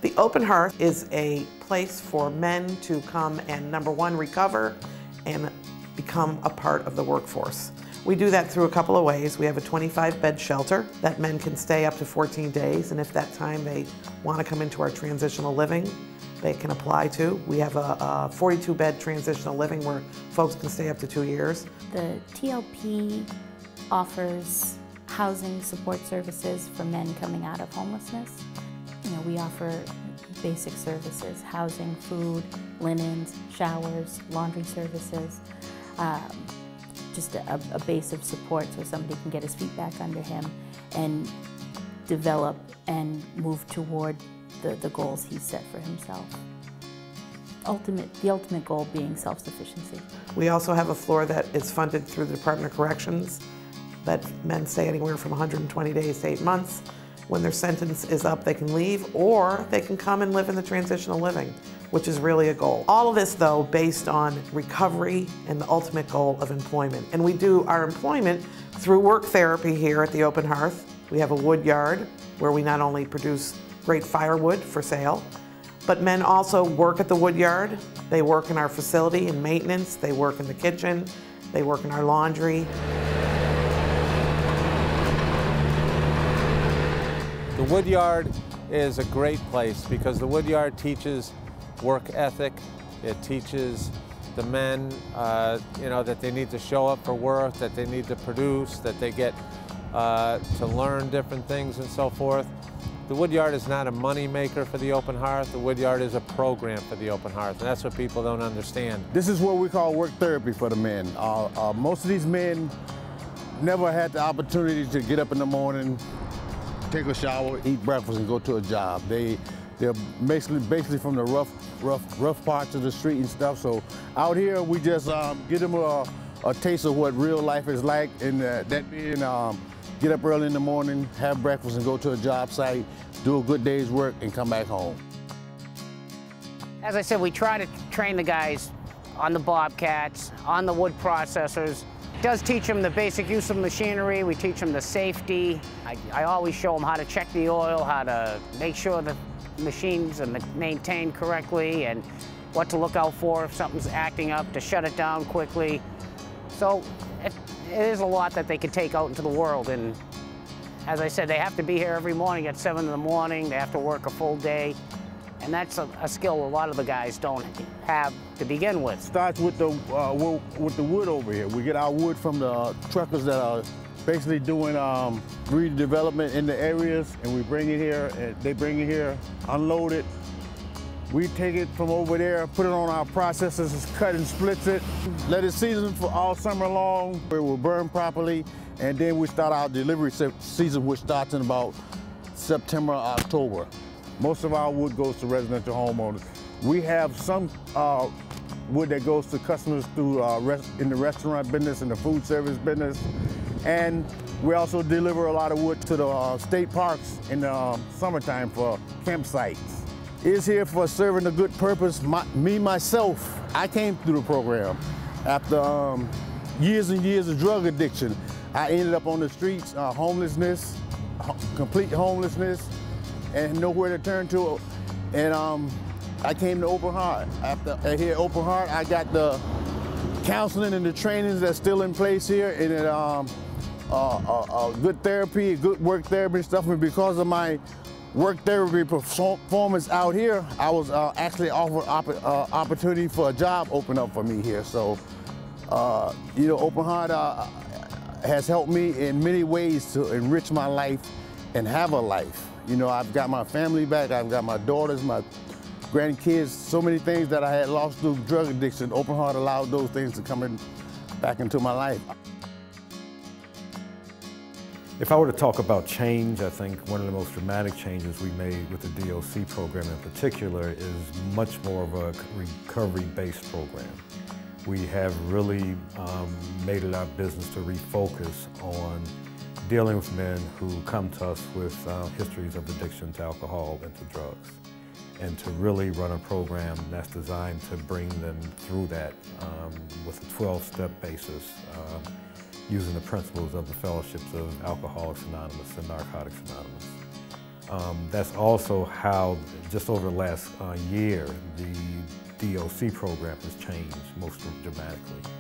The Open Hearth is a place for men to come and, number one, recover and become a part of the workforce. We do that through a couple of ways. We have a 25-bed shelter that men can stay up to 14 days, and if that time they want to come into our transitional living, they can apply to. We have a 42-bed transitional living where folks can stay up to 2 years. The TLP offers housing support services for men coming out of homelessness. We offer basic services: housing, food, linens, showers, laundry services, just a base of support so somebody can get his feet back under him and develop and move toward the goals he's set for himself. The ultimate goal being self-sufficiency. We also have a floor that is funded through the Department of Corrections that men stay anywhere from 120 days to 8 months. When their sentence is up, they can leave, or they can come and live in the transitional living, which is really a goal. All of this, though, based on recovery and the ultimate goal of employment. And we do our employment through work therapy here at the Open Hearth. We have a wood yard where we not only produce great firewood for sale, but men also work at the wood yard. They work in our facility in maintenance, they work in the kitchen, they work in our laundry. The Woodyard is a great place because the Woodyard teaches work ethic. It teaches the men, that they need to show up for work, that they need to produce, that they get to learn different things and so forth. The Woodyard is not a money maker for the Open Hearth. The Woodyard is a program for the Open Hearth, and that's what people don't understand. This is what we call work therapy for the men. Most of these men never had the opportunity to get up in the morning, take a shower, eat breakfast, and go to a job. They're basically from the rough parts of the street and stuff. So out here, we just give them a taste of what real life is like, and that being get up early in the morning, have breakfast, and go to a job site, do a good day's work, and come back home. As I said, we try to train the guys on the bobcats, on the wood processors. It does teach them the basic use of machinery. We teach them the safety. I always show them how to check the oil, how to make sure the machines are maintained correctly, and what to look out for if something's acting up, to shut it down quickly. So it is a lot that they can take out into the world. And as I said, they have to be here every morning at 7 in the morning. They have to work a full day. And that's a skill a lot of the guys don't have to begin with. Starts with the wood over here. We get our wood from the truckers that are basically doing redevelopment in the areas, and we bring it here, and they bring it here, unload it. We take it from over there, put it on our processors, cut and splits it, let it season for all summer long. It will burn properly, and then we start our delivery season, which starts in about September, October. Most of our wood goes to residential homeowners. We have some wood that goes to customers through in the restaurant business and the food service business. And we also deliver a lot of wood to the state parks in the summertime for campsites. It's here for serving a good purpose. Myself, I came through the program. After years and years of drug addiction, I ended up on the streets, homelessness, complete homelessness, and nowhere to turn to. And I came to Open Hearth. After here at Open Hearth, I got the counseling and the trainings that's still in place here, and good therapy, good work therapy and stuff. And because of my work therapy performance out here, I was actually offered opportunity for a job open up for me here. So, Open Hearth has helped me in many ways to enrich my life and have a life. I've got my family back, I've got my daughters, my grandkids, so many things that I had lost through drug addiction. Open Hearth allowed those things to come back into my life. If I were to talk about change, I think one of the most dramatic changes we made with the DOC program in particular is much more of a recovery-based program. We have really made it our business to refocus on dealing with men who come to us with histories of addiction to alcohol and to drugs, and to really run a program that's designed to bring them through that with a 12-step basis, using the principles of the fellowships of Alcoholics Anonymous and Narcotics Anonymous. That's also how, just over the last year, the DOC program has changed most dramatically.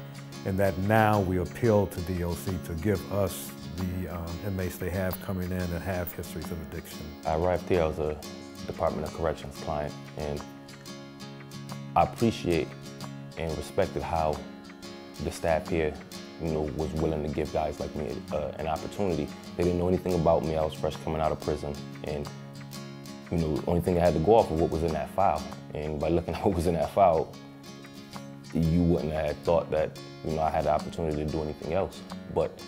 And that now we appeal to DOC to give us the inmates they have coming in and have histories of addiction. I arrived here as a Department of Corrections client, and I appreciate and respected how the staff here, was willing to give guys like me an opportunity. They didn't know anything about me. I was fresh coming out of prison, and the only thing I had to go off of what was in that file. And by looking at what was in that file, you wouldn't have thought that I had the opportunity to do anything else. But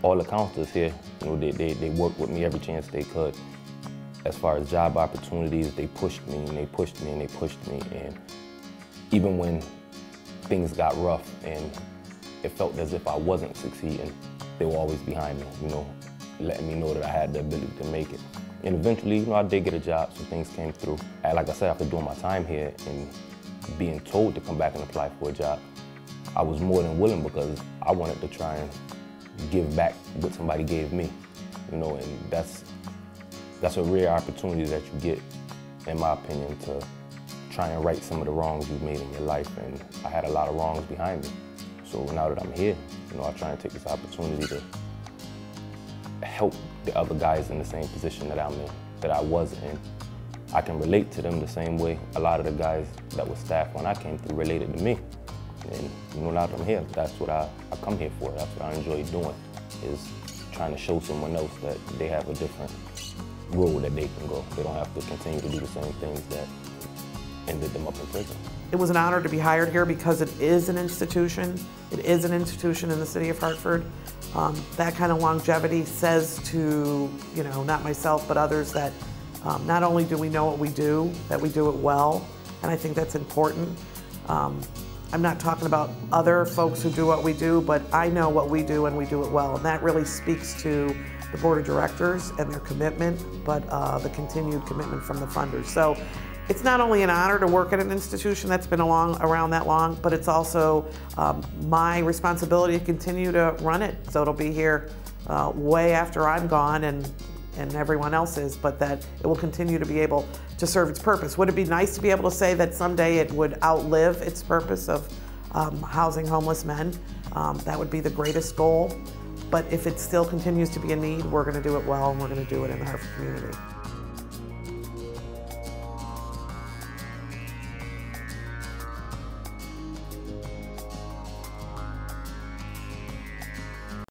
all the counselors here, they worked with me every chance they could. As far as job opportunities, they pushed me and they pushed me and they pushed me. And even when things got rough and it felt as if I wasn't succeeding, they were always behind me, letting me know that I had the ability to make it. And eventually, I did get a job, some things came through. And like I said, after doing my time here and being told to come back and apply for a job, I was more than willing because I wanted to try and give back what somebody gave me, and that's a rare opportunity that you get, in my opinion, to try and right some of the wrongs you've made in your life. And I had a lot of wrongs behind me. So now that I'm here, I try and take this opportunity to help the other guys in the same position that I'm in, that I was in. I can relate to them the same way a lot of the guys that were staff when I came through related to me. And now that I'm here, that's what I come here for. That's what I enjoy doing, is trying to show someone else that they have a different road that they can go. They don't have to continue to do the same things that ended them up in prison. It was an honor to be hired here because it is an institution. It is an institution in the city of Hartford. That kind of longevity says to, not myself, but others that not only do we know what we do, that we do it well, and I think that's important. I'm not talking about other folks who do what we do, but I know what we do and we do it well, and that really speaks to the board of directors and their commitment, but the continued commitment from the funders. So it's not only an honor to work at an institution that's been around that long, but it's also my responsibility to continue to run it. So it'll be here way after I'm gone and everyone else is, but that it will continue to be able to serve its purpose. Would it be nice to be able to say that someday it would outlive its purpose of housing homeless men? That would be the greatest goal. But if it still continues to be a need, we're going to do it well, and we're going to do it in the Hartford community.